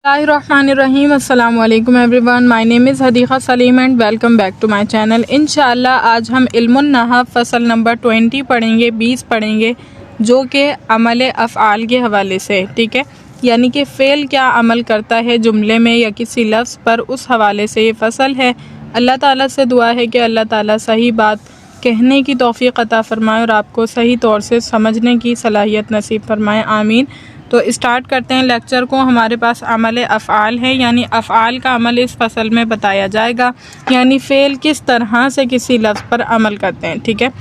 Bismillahirrahmanirrahim. Assalamu alaikum everyone. My name is Hadiqa Salim and welcome back to my channel. इंशाल्लाह आज हम इल्मुन नहव फसल number 20 पढ़ेंगे, 20 पढ़ेंगे, जो कि अमल अफ़आल के हवाले से, ठीक है, यानी कि फ़ेल क्या अमल करता है जुमले में या किसी लफ्ज़ पर, उस हवाले से ये फसल है। अल्लाह ताला से दुआ है कि अल्लाह ताला सही बात कहने की तौफ़ीक़ अता फ़रमाए और आपको सही तौर से समझने की सलाहियत नसीब फ़रमाए, आमीन। तो स्टार्ट करते हैं लेक्चर को। हमारे पास अमल अफ़आल है, यानी अफ़आल का अमल इस फसल में बताया जाएगा, यानी फ़ेल किस तरह से किसी लफ्ज़ पर अमल करते हैं, ठीक है।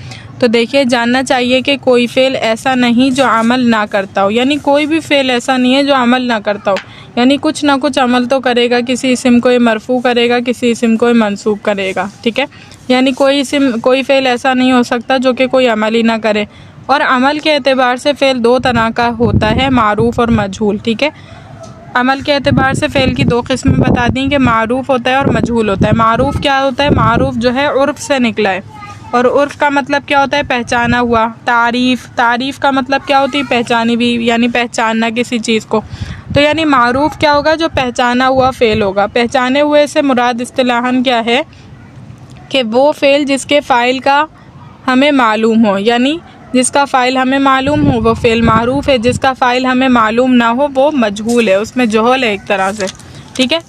तो देखिए, जानना चाहिए कि कोई फ़ेल ऐसा नहीं जो अमल ना करता हो, यानी कोई भी फ़ेल ऐसा नहीं है जो अमल ना करता हो, यानी कुछ ना कुछ अमल तो करेगा। किसी इस्म को मरफ़ू करेगा, किसी इस्म को मंसूब करेगा, ठीक है। यानी कोई फ़ेल ऐसा नहीं हो सकता जो कि कोई अमल ही ना करे। और अमल के एतबार से फ़ेल दो तरह का होता है, मारूफ़ और मजहूल, ठीक है। अमल के एतबार से फ़ेल की दो किस्में बता दी कि मारूफ़ होता है और मजहूल होता है। मारूफ़ क्या होता है? मारूफ़ जो है उर्फ़ से निकला है, और उर्फ़ का मतलब क्या होता है? पहचाना हुआ। तारीफ़ का मतलब क्या होती है? पहचानी हुई, यानी पहचानना किसी चीज़ को। तो यानी मारूफ़ क्या होगा? जो पहचाना हुआ फ़ेल होगा। पहचाने हुए से मुराद इस्तिलाहन क्या है कि वो फ़ेल जिसके फ़ाइल का हमें मालूम हो, यानी जिसका फ़ाइल हमें मालूम हो वो फ़ेल मारूफ़ है, जिसका फ़ाइल हमें मालूम ना हो वो मजहूल है, उसमें जोहल है एक तरह से, ठीक है।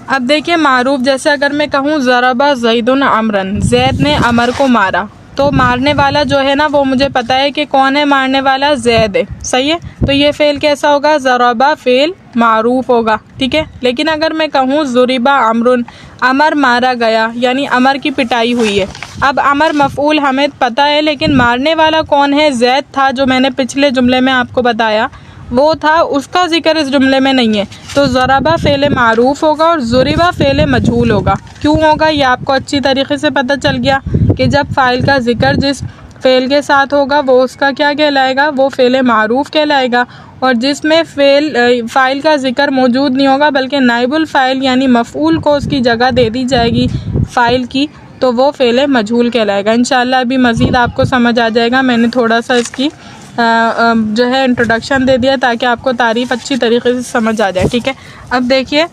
अब देखिए, मारूफ़ जैसे अगर मैं कहूँ ज़रबा ज़ैदुन अमरन, ज़ैद ने अमर को मारा, तो मारने वाला जो है ना वो मुझे पता है कि कौन है मारने वाला, ज़ैद है, सही है। तो ये फ़ेल कैसा होगा? ज़रबा फ़ेल मारूफ़ होगा, ठीक है। लेकिन अगर मैं कहूँ ज़ुरिबा अमरुन, अमर मारा गया, यानी अमर की पिटाई हुई है। अब अमर मफ़ऊल हमें पता है, लेकिन मारने वाला कौन है? ज़ैद था, जो मैंने पिछले जुमले में आपको बताया वो था, उसका जिक्र इस जुमले में नहीं है। तो ज़रबा फ़ेल मारूफ़ होगा और ज़ुरिबा फ़ेल मजहूल होगा। क्यों होगा? ये आपको अच्छी तरीके से पता चल गया कि जब फ़ाइल का जिक्र जिस फ़ेल के साथ होगा वो उसका क्या कहलाएगा? वो फ़ेल मारूफ़ कहलाएगा। और जिसमें फ़ाइल का जिक्र मौजूद नहीं होगा बल्कि नाइबुल फ़ाइल यानी मफ़ऊल को उसकी जगह दे दी जाएगी फ़ाइल की, तो वो फ़ेल मजहूल कहलाएगा। इंशाअल्लाह अभी मज़ीद आपको समझ आ जाएगा। मैंने थोड़ा सा इसकी जो है इंट्रोडक्शन दे दिया ताकि आपको तारीफ़ अच्छी तरीके से समझ आ जाए, ठीक है। अब देखिए,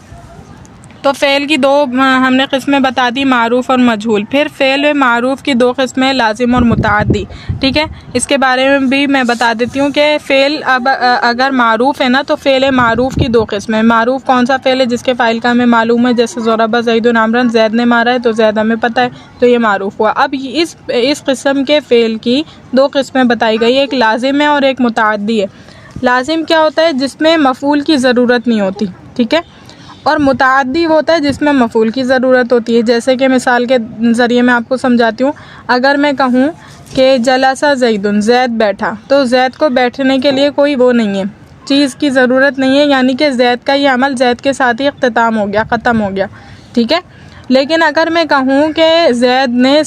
तो फ़ेल की दो हमने किस्में बता दी, मारूफ़ और मजहूल। फिर फ़ेल मारूफ़ की दो किस्में, लाजिम और मुताअद्दी, ठीक है। इसके बारे में भी मैं बता देती हूँ कि फ़ेल अब अगर मारूफ़ है ना, तो फ़ेल मारूफ़ की दो किस्में। मारूफ़ कौन सा फ़ेल है? जिसके फ़ाइल का हमें मालूम है, जैसे ज़रबा ज़ैदुन अमरन, ज़ैद ने मारा है तो ज़ैद हमें पता है, तो ये मारूफ़ हुआ। अब इस किस्म के फ़ेल की दो किस्में बताई गई, एक लाजिम है और एक मुताअद्दी है। लाजिम क्या होता है? जिसमें मफ़ऊल की ज़रूरत नहीं होती, ठीक है। और मुताअद्दी होता है जिसमें मफ़ऊल की ज़रूरत होती है। जैसे कि मिसाल के ज़रिए मैं आपको समझाती हूँ। अगर मैं कहूँ कि जलसा ज़ैदुन, ज़ैद बैठा, तो ज़ैद को बैठने के लिए कोई वो नहीं है, चीज़ की ज़रूरत नहीं है, यानी कि ज़ैद का ये अमल ज़ैद के साथ ही इख्तिताम हो गया, ख़त्म हो गया, ठीक है। लेकिन अगर मैं कहूँ कि ज़ैद ने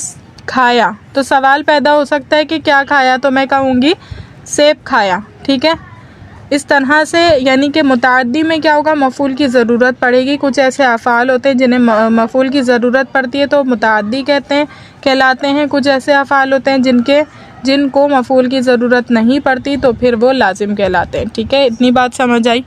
खाया, तो सवाल पैदा हो सकता है कि क्या खाया, तो मैं कहूँगी सेब खाया, ठीक है। इस तरह से यानी कि मुताअद्दी में क्या होगा? मफ़ऊल की ज़रूरत पड़ेगी। कुछ ऐसे अफ़आल होते हैं जिन्हें मफ़ऊल की ज़रूरत पड़ती है तो मुताअद्दी कहलाते हैं। कुछ ऐसे अफ़आल होते हैं जिनको मफ़ऊल की ज़रूरत नहीं पड़ती, तो फिर वो लाजिम कहलाते हैं, ठीक है। इतनी बात समझ आई।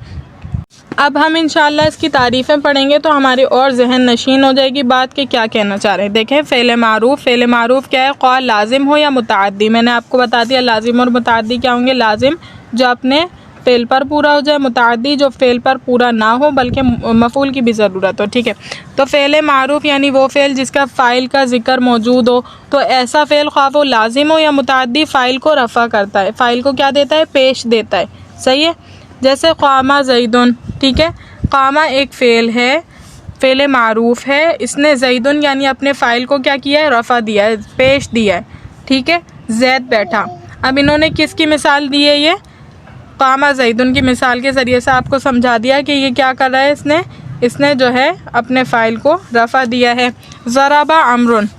अब हम इंशाअल्लाह इसकी तारीफ़ें पढ़ेंगे तो हमारी और जहन नशीन हो जाएगी बात के क्या कहना चाह रहे हैं। देखें, फ़ेल मारूफ़ क्या है? ख्वाह लाजिम हो या मुताअद्दी। मैंने आपको बता दिया लाजिम और मुताअद्दी क्या होंगे। लाजिम जो अपने फ़ेल पर पूरा हो जाए, मुताअद्दी जो फ़ेल पर पूरा ना हो बल्कि मफ़ऊल की भी ज़रूरत हो, ठीक है। तो फ़ेल मारूफ़ यानी वो फ़ेल जिसका फ़ाइल का जिक्र मौजूद हो, तो ऐसा फ़ेल ख्वाह वो लाजिम हो या मुताअद्दी फ़ाइल को रफ़ा करता है, फ़ाइल को क्या देता है? पेश देता है, सही है। जैसे क़ामा ज़ैदुन, ठीक है। क़ामा एक फ़ेल है, फ़ेल मारूफ़ है, इसने ज़ैदुन यानी अपने फ़ाइल को क्या किया है? रफ़ा दिया है, पेश दिया है, ठीक है। ज़ैद बैठा। अब इन्होंने किसकी मिसाल दी है? ये क़ामा ज़ैदुन की मिसाल के ज़रिए से आपको समझा दिया कि ये क्या कर रहा है, इसने जो है अपने फ़ाइल को रफ़ा दिया है। ज़रबा अमरुन,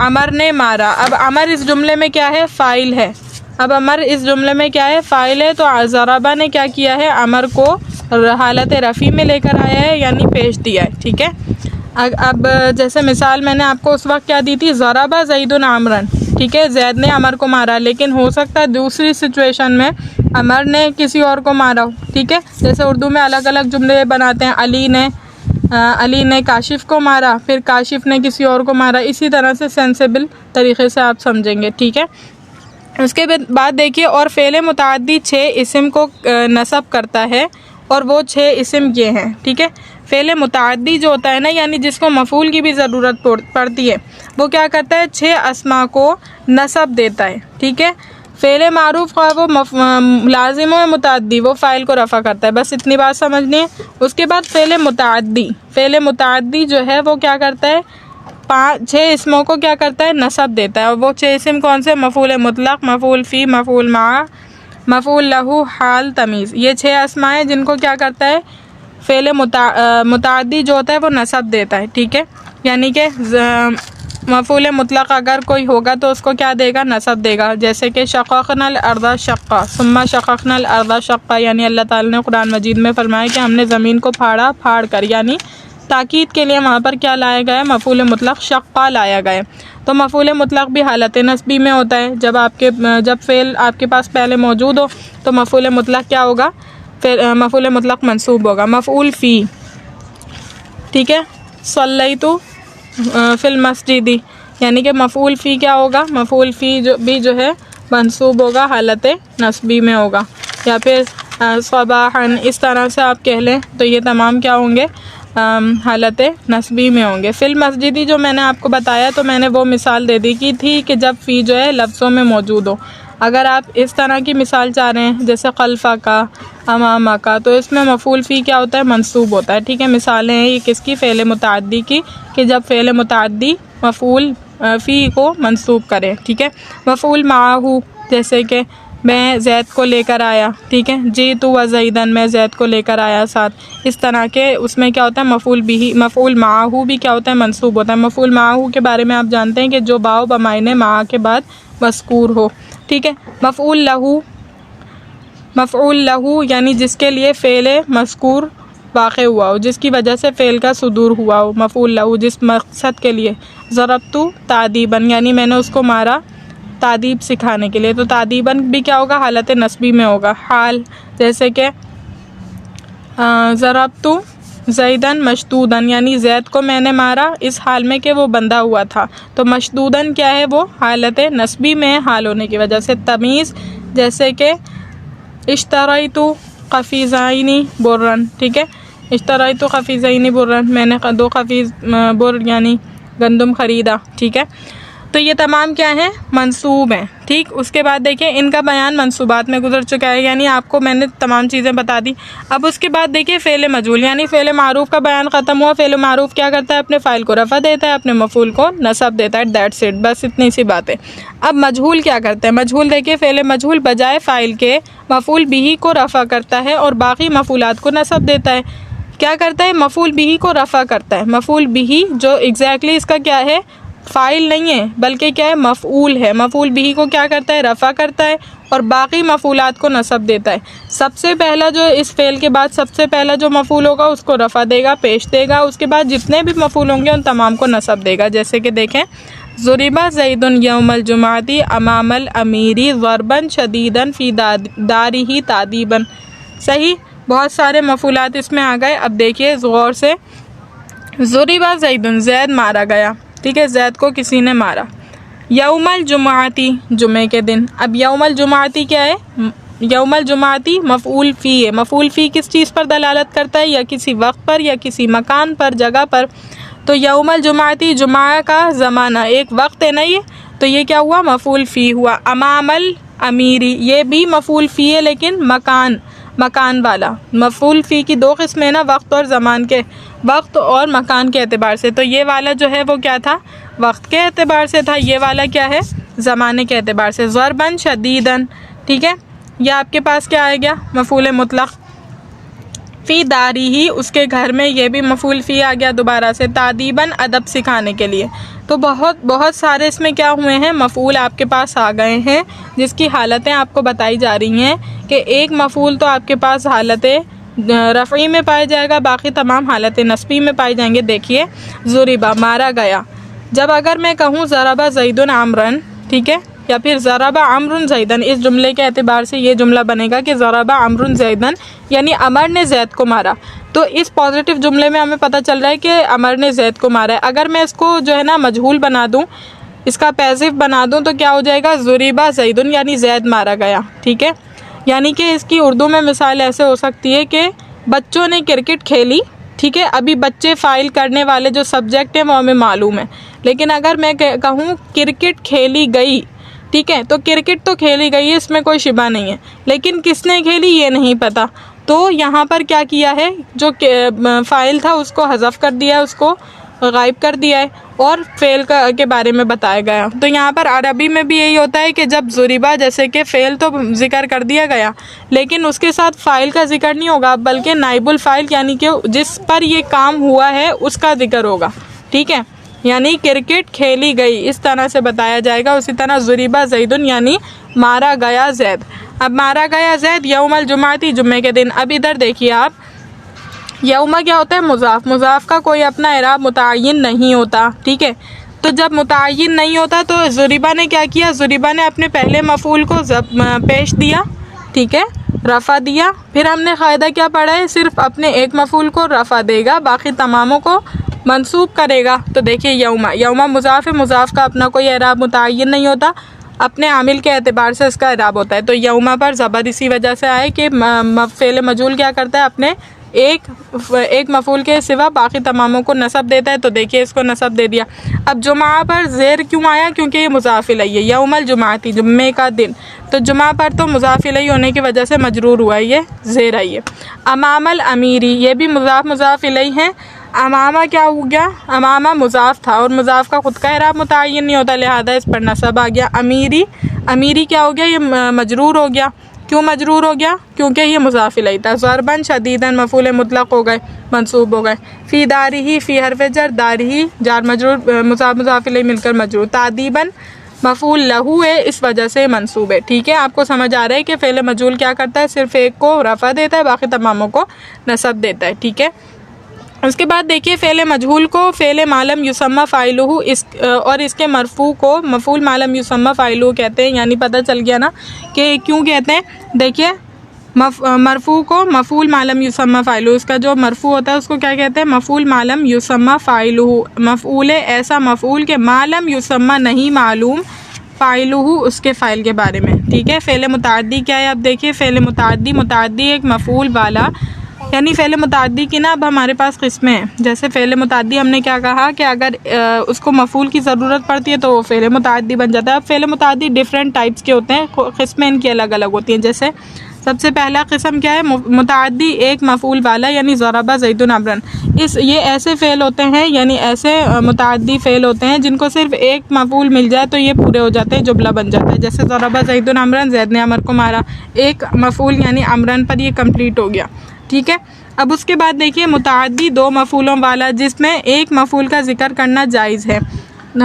अमर ने मारा। अब अमर इस जुमले में क्या है? फ़ाइल है। अब अमर इस जुमले में क्या है? फ़ाइल है। तो ज़रबा ने क्या किया है? अमर को हालत रफ़ी में लेकर आया है, यानी पेश दिया है, ठीक है। अब जैसे मिसाल मैंने आपको उस वक्त क्या दी थी? ज़रबा ज़ैदुन अमरन, ठीक है। ज़ैद ने अमर को मारा, लेकिन हो सकता है दूसरी सिचुएशन में अमर ने किसी और को मारा हो, ठीक है। जैसे उर्दू में अलग अलग जुमले बनाते हैं, अली ने काशिफ को मारा, फिर काशिफ ने किसी और को मारा, इसी तरह से सेंसेबल तरीके से आप समझेंगे, ठीक है। उसके बाद देखिए, और फ़ेल मुतअद्दी 6 इस्म को नसब करता है, और वो 6 इस्म ये हैं, ठीक है। फ़ेल मुतअद्दी जो होता है ना, यानी जिसको मफ़ूल की भी ज़रूरत पड़ती है, वो क्या करता है, 6 अस्मा को नसब देता है, ठीक है। फ़ेल मारूफ़ का वो लाजिम व मुतअद्दी, वो फ़ाइल को रफ़ा करता है, बस इतनी बात समझनी है। उसके बाद फ़ेल मुतअद्दी जो है वो क्या करता है, 6 इसमों को क्या करता है, नसब देता है। और वो 6 इसम कौन से, मफ़ूल मुतलक़, मफ़ूल फ़ी, मफ़ूल मा, मफ़ूल लहू, हाल, तमीज़, ये 6 अस्मा हैं जिनको क्या करता है, फ़ेल मुतअद्दी जो होता है वो नसब देता है, ठीक है। यानी कि मफ़ूल मुतलक़ अगर कोई होगा तो उसको क्या देगा, नसब देगा। जैसे कि शक़क़नल अर्ज़ शक़्क़ा, सुम्मा शक़क़नल अर्ज़ शक़्क़ा, यानी अल्लाह ताला ने कुरान मजीद में फरमाया कि हमने ज़मीन को फाड़ कर, यानी ताकीद के लिए वहाँ पर क्या लाया गया है, मफ़ूल मुतलक़ शक़्क़ा लाया गया है। तो मफ़ूल मुतलक़ भी हालत नस्बी में होता है। जब फ़ेल आपके पास पहले मौजूद हो तो मफ़ूल मुतलक़ क्या होगा, फिर मफ़ूल मुतलक़ मंसूब होगा। मफ़ऊल फ़ी, ठीक है। सल्लैतु फ़िल मस्जिदी, यानी कि मफ़ऊल फ़ी क्या होगा, मफ़ऊल फ़ी जो है मंसूब होगा, हालत नस्बी में होगा। या फिर सबाहन, इस तरह से आप कह लें, तो ये तमाम क्या होंगे, हालत नस्बी में होंगे। फ़िल मस्जिदी जो मैंने आपको बताया, तो मैंने वो मिसाल दे दी की थी कि जब फ़ी जो है लफ्ज़ों में मौजूद हो। अगर आप इस तरह की मिसाल चाह रहे हैं, जैसे खल्फा का, अमामा का, तो इसमें मफ़ऊल फ़ी क्या होता है, मंसूब होता है, ठीक है। मिसालें हैं ये किसकी, फ़ेल मुतअद्दी की, कि जब फ़ेल मुतअद्दी मफ़ऊल फ़ी को मंसूब करे, ठीक है। मफ़ऊल माहू, जैसे कि मैं ज़ैद को लेकर आया, ठीक है। जी तू व ज़ैदन, मैं ज़ैद को लेकर आया साथ। इस तरह के उसमें क्या होता है, मफ़ऊल माहू भी क्या होता है, मंसूब होता है। मफ़ऊल माहू के बारे में आप जानते हैं कि जो बाव बमाइने मा के बाद मज़कूर हो, ठीक है। मफ़ऊल लहू यानी जिसके लिए फ़ेल मज़कूर वाक़ हुआ हो, जिसकी वजह से फ़ेल का सुदूर हुआ हो। मफ़ऊल लहू जिस मकसद के लिए, ज़रबतु तादीबन, यानी मैंने उसको मारा तादीब सिखाने के लिए, तो तादीबन भी क्या होगा, हालत नस्बी में होगा। हाल, जैसे कि ज़रबतु ज़ैदन मशदूदन, यानी ज़ैद को मैंने मारा इस हाल में कि वो बंधा हुआ था, तो मशदूदन क्या है, वो हालत नस्बी में हाल होने की वजह से। तमीज़, जैसे कि इश्तरैतु क़फ़ीज़ैनी बुर्रन, ठीक है। इश्तरैतु क़फ़ीज़ैनी बुर्रन, मैंने 2 क़फ़ीज़ बुर्र यानी गंदम ख़रीदा, ठीक है। तो ये तमाम क्या हैं, मंसूब हैं, ठीक। उसके बाद देखिए, इनका बयान मंसूबात में गुजर चुका है, यानी आपको मैंने तमाम चीज़ें बता दी। अब उसके बाद देखिए फ़ेल मजहूल, यानी फ़ेल मारूफ़ का बयान ख़त्म हुआ। फ़ेल मारूफ़ क्या करता है, अपने फ़ाइल को रफ़ा देता है, अपने मफ़ूल को नसब देता है, दैट्स इट, बस इतनी सी बात है। अब मजहूल क्या करता है, मजहूल देखिए, फ़ेल मजहूल बजाय फ़ाइल के मफ़ूल बिही को रफ़ा करता है और बाकी मफ़ूलात को नसब देता है। क्या करता है, मफ़ूल बिही को रफ़ा करता है। मफ़ूल बिही जो एग्जैक्टली इसका क्या है, फ़ाइल नहीं है, बल्कि क्या है, मफ़ऊल है। मफ़ऊल बिही को क्या करता है, रफ़ा करता है और बाकी मफ़ूलात को नसब देता है। सबसे पहला जो इस फ़ेल के बाद सबसे पहला जो मफ़ऊल होगा उसको रफ़ा देगा, पेश देगा। उसके बाद जितने भी मफ़ऊल होंगे उन तमाम को नसब देगा। जैसे कि देखें, ज़ुरिबा ज़ैदुन यौमल जुमाती अमामल अमीरी ज़रबन शदीदन फ़ी दारिही तादीबन। सही, बहुत सारे मफ़ऊलात इसमें आ गए। अब देखिए गौर से, ज़ुरिबा ज़ैदुन, ज़ैद मारा गया, ठीक है, ज़ैद को किसी ने मारा। यौमल जुमाती, जुमे के दिन। अब यौमल जुमाती क्या है, यौमल जुमाती मफ़ऊल फ़ी है। मफ़ऊल फ़ी किस चीज़ पर दलालत करता है, या किसी वक्त पर, या किसी मकान पर, जगह पर। तो यौमल जुमाती, जुमा का ज़माना, एक वक्त है ना ये, तो ये क्या हुआ, मफ़ऊल फ़ी हुआ। अमामल अमीरी, ये भी मफ़ऊल फ़ी है लेकिन मकान वाला। मफ़ऊल फ़ी की 2 किस्में हैं ना, वक्त और ज़मान के, वक्त और मकान के एतबार से। तो ये वाला जो है वो क्या था, वक्त के एतबार से था, ये वाला क्या है, ज़माने के एतबार से। ज़रबन शदीदन, ठीक है, यह आपके पास क्या आ गया, मफ़ऊल मुतलक़। फ़ी दारी ही, उसके घर में, ये भी मफ़ऊल फ़ी आ गया दोबारा से। तादीबन, अदब सिखाने के लिए। तो बहुत सारे इसमें क्या हुए हैं, मफ़ऊल आपके पास आ गए हैं, जिसकी हालतें आपको बताई जा रही हैं कि एक मफ़ऊल तो आपके पास हालत रफ़ई में पाया जाएगा, बाकी तमाम हालत नस्बी में पाई जाएंगे। देखिए, ज़ुरिबा मारा गया। जब अगर मैं कहूँ ज़रबा ज़ैदुन आमरन, ठीक है, या फिर ज़रबा अमरुन ज़ैदन, इस जुमले के एतबार से ये जुमला बनेगा कि ज़रबा अमरुन ज़ैदन, यानी अमर ने जैद को मारा। तो इस पॉजिटिव जुमले में हमें पता चल रहा है कि अमर ने जैद को मारा है। अगर मैं इसको जो है ना मजहूल बना दूँ, इसका पैसिव बना दूँ, तो क्या हो जाएगा, ज़ुरिबा ज़ैदुन, यानी जैद मारा गया। ठीक है, यानी कि इसकी उर्दू में मिसाल ऐसे हो सकती है कि बच्चों ने क्रिकेट खेली। ठीक है, अभी बच्चे फ़ाइल करने वाले जो सब्जेक्ट है वो हमें मालूम है, लेकिन अगर मैं कहूँ क्रिकेट खेली गई, ठीक है, तो क्रिकेट तो खेली गई है, इसमें कोई शिबा नहीं है, लेकिन किसने खेली ये नहीं पता। तो यहाँ पर क्या किया है, जो फ़ाइल था उसको हज़फ कर दिया, उसको गायब कर दिया है और फ़ेल के बारे में बताया गया। तो यहाँ पर अरबी में भी यही होता है कि जब ज़ुरिबा, जैसे कि फ़ेल तो ज़िक्र कर दिया गया, लेकिन उसके साथ फ़ाइल का ज़िक्र नहीं होगा, बल्कि नाइबुल फ़ाइल, यानी कि जिस पर ये काम हुआ है उसका ज़िक्र होगा। ठीक है, यानी क्रिकेट खेली गई इस तरह से बताया जाएगा। उसी तरह ज़ुरिबा ज़ैदुन, यानी मारा गया जैद। अब मारा गया जैद यौमल जुमाती, जुम्मे के दिन। अब इधर देखिए आप, यौमा क्या होता है, मुज़ाफ़। मुज़ाफ़ का कोई अपना इराब मुतय्यन नहीं होता। ठीक है, तो जब मुतय्यन नहीं होता तो ज़ुरिबा ने क्या किया, ज़ुरिबा ने अपने पहले मफ़ूल को पेश दिया, ठीक है, रफ़ा दिया। फिर हमने क़ायदा क्या पढ़ा है, सिर्फ अपने एक मफ़ूल को रफ़ा देगा, बाकी तमामों को मंसूब करेगा। तो देखिए यौमा, यौमा मुज़ाफ़ है, मुज़ाफ़ का अपना कोई इराब मुतय्यन नहीं होता, अपने आमिल के एतबार से इसका इराब होता है। तो यौमा पर ज़बर इसी वजह से आए कि फ़ेल मजहूल क्या करता है, अपने एक मफ़ूल के सिवा बाकी तमामों को नसब देता है। तो देखिए इसको नसब दे दिया। अब जुमा पर ज़ेर क्यों आया, क्योंकि ये मुज़ाफ़ इलैहि है, यौमल जुमाती, जुम्मे का दिन। तो जुमा पर तो मुज़ाफ़ इलैहि होने की वजह से मजरूर हुआ है, ये ज़ेर आई है। अमामल अमीरी, ये भी मुज़ाफ़ इलैहि है। अमामा क्या हो गया, अमामा मुज़ाफ़ था और मुज़ाफ़ का ख़ुद का इराब मुतय्यन नहीं होता, लिहाजा इस पर नसब आ गया। अमीरी, अमीरी क्या हो गया, ये मजरूर हो गया। क्यों मजरूर हो गया, क्योंकि ये मुज़ाफ़ इलैहि था। ज़रबन शदीदन मफ़ूल मुतलक़ हो गए, मंसूब हो गए। फ़ी दारिही, फ़ी हरफ़ जर, दारिही जार मजरूर, मुज़ाफ़ इलैहि मिलकर मजरूर। तादीबन मफ़ूल लहू है, इस वजह से मंसूब है। ठीक है, आपको समझ आ रहा है कि फ़ेल मजहूल क्या करता है, सिर्फ एक को रफ़ा देता है, बाकी तमामों को नसब देता है। ठीक है, उसके बाद देखिए फ़ेल मजहूल को फ़ेल मालम युसम्मा फ़ाइलुहु और इसके मरफ़ू को मफ़ूल मालम युसम्मा फ़ाइलुहु कहते हैं। यानी पता चल गया ना कि क्यों कहते हैं। देखिए मरफ़ू को मफ़ूल मालम युसम्मा फ़ाइलुहु, इसका जो मरफ़ू होता है उसको क्या कहते हैं, मफ़ूल मालम युसम्मा फ़ाइलुहु। मफ़ूल ऐसा मफ़ूल के मालम युसम्मा नहीं मालूम फ़ाइलुहु, उसके फ़ाइल के बारे में। ठीक है, फ़ेल मुतअद्दी क्या है, अब देखिए फ़ेल मुतअद्दी एक मफ़ूल वाला, यानी फ़ेल मुतअद्दी की ना अब हमारे पास किस्में हैं। जैसे फ़ेल मुतअद्दी हमने क्या कहा कि अगर उसको मफ़ूल की ज़रूरत पड़ती है तो वो फ़ेल मुतअद्दी बन जाता है। अब फ़ेल मुतअद्दी डिफरेंट टाइप्स के होते हैं, किस्में इनकी अलग अलग होती हैं। जैसे सबसे पहला किस्म क्या है, मुतअद्दी एक मफ़ूल वाला, यानी ज़रबा ज़ैदुन अमरन। ये ऐसे फ़ेल होते हैं, यानी ऐसे मुतअद्दी फ़ेल होते हैं जिनको सिर्फ एक मफ़ूल मिल जाए तो ये पूरे हो जाते हैं, जुमला बन जाता है। जैसे ज़रबा ज़ैदुन अमरन, ज़ैद ने अमर को मारा, एक मफ़ूल यानी अमरन पर ये कंप्लीट हो गया। ठीक है, अब उसके बाद देखिए मुतअद्दी दो मफ़ूलों वाला, जिसमें एक मफ़ूल का जिक्र करना जायज़ है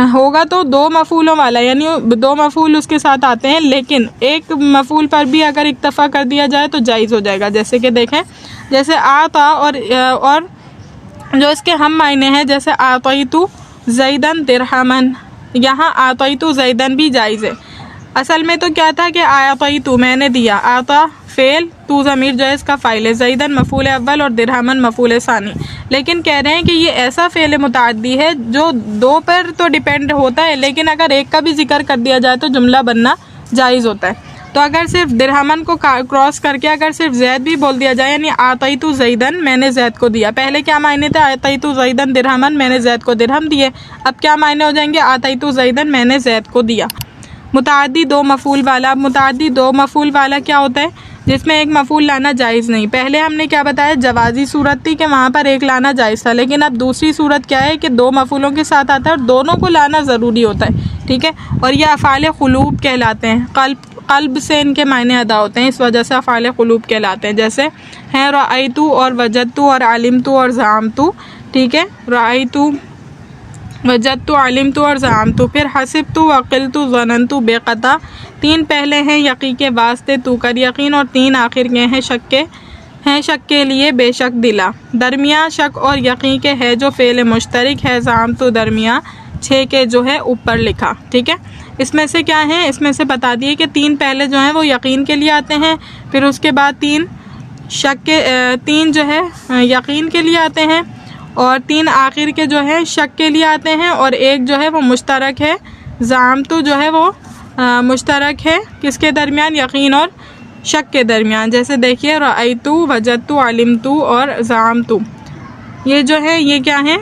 होगा, तो दो मफ़ूलों वाला यानी दो मफ़ूल उसके साथ आते हैं, लेकिन एक मफ़ूल पर भी अगर इक्तफ़ा कर दिया जाए तो जायज़ हो जाएगा। जैसे कि देखें, जैसे आता और जो इसके हम मायने हैं, जैसे आतईतु ज़ैदन दिरहमन, यहाँ आतईतु ज़ैदन भी जायज़ है। असल में तो क्या था कि आतईतु मैंने दिया, आता फ़ेल, तू ज़मीर जो है इसका फ़ाइल है, ज़ैदन मफ़ूल अव्वल और दिरहमन मफ़ूल सानी। लेकिन कह रहे हैं कि ये ऐसा फ़ेल मुतअद्दी है जो दो पर तो डिपेंड होता है, लेकिन अगर एक का भी जिक्र कर दिया जाए तो जुमला बनना जायज़ होता है। तो अगर सिर्फ दिरहमन को क्रॉस करके अगर सिर्फ ज़ैद भी बोल दिया जाए, यानी आतईतु ज़ैदन, मैंने ज़ैद को दिया। पहले क्या मायने थे, आतईतु ज़ैदन दिरहमन, मैंने ज़ैद को दिरहम दिए। अब क्या मायने हो जाएंगे, आतईतु ज़ैदन, मैंने ज़ैद को दिया। मुतअद्दी दो मफ़ूल वाला, अब मुतअद्दी दो मफ़ूल वाला क्या होता है, जिसमें एक मफ़ूल लाना जायज़ नहीं। पहले हमने क्या बताया, जवाज़ी सूरत थी कि वहाँ पर एक लाना जायज़ था, लेकिन अब दूसरी सूरत क्या है कि दो मफ़ूलों के साथ आता है और दोनों को लाना ज़रूरी होता है। ठीक है, और ये अफ़ाल क़ुलूब कहलाते हैं, क़ल्ब से इनके मायने अदा होते हैं, इस वजह से अफ़ाल क़ुलूब कहलाते हैं। जैसे हैं रअयतु और वजदतु और अलिमतु और ज़अमतु। ठीक है, रअयतु, वजदतु, अलिमतु और ज़अमतु। फिर हसिबतु, वक़िलतु, ज़ननतु, बेक़ता। तीन पहले हैं यकी के वास्ते तू कर यकीन, और तीन आखिर के हैं शक के लिए बेशक दिला। दरमियाँ शक और यकीन के है जो फ़ेल मुश्तरक है, ज़अमतु दरमियाँ 6 के जो है ऊपर लिखा। ठीक है, इसमें से क्या है, इसमें से बता दिए कि 3 पहले जो हैं वो यकीन के लिए आते हैं, फिर उसके बाद 3 जो है यकीन के लिए आते हैं, और 3 आखिर के जो है शक के लिए आते हैं, और एक जो है वो मुश्तरक है, ज़ामतु जो है वो मुश्तरक है किसके दरमियान, यकीन और शक के दरमियान। जैसे देखिए रअयतु, वजदतु, अलिमतु और ज़ामतु, ये जो है ये क्या है,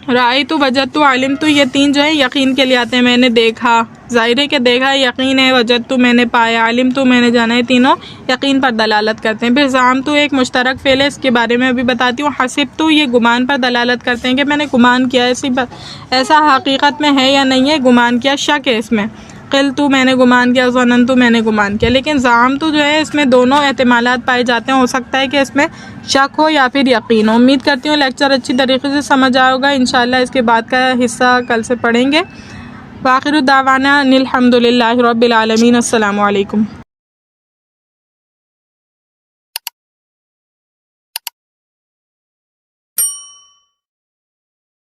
रअयतु, वजदतु, अलिमतु, ये 3 जो है यकीन के लिए आते हैं। मैंने देखा, ज़ाहिर है कि देखा है यकीन है, वजदतु मैंने पाया, अलिमतु मैंने जाना है, तीनों यकीन पर दलालत करते हैं। फिर ज़ामतु एक मुश्तरक फ़ेल है, इसके बारे में अभी बताती हूँ। हसिबतु ये गुमान पर दलालत करते हैं कि मैंने गुमान किया, ऐसा हकीकत में है या नहीं है, गुमान किया, शक है इसमें। क़िल्तु मैंने गुमान किया, ज़नन्तु मैंने गुमान किया। लेकिन ज़ामतु जो है इसमें दोनों एहतिमालात पाए जाते हैं, हो सकता है कि इसमें शक हो या फिर यकीन हो। उम्मीद करती हूँ लेक्चर अच्छी तरीके से समझ आया होगा। इंशाअल्लाह इसके बाद का हिस्सा कल से पढ़ेंगे। वाखिरु दावाना अनिल हम्दुलिल्लाहि रब्बिल आलमीन। अस्सलामु अलैकुम।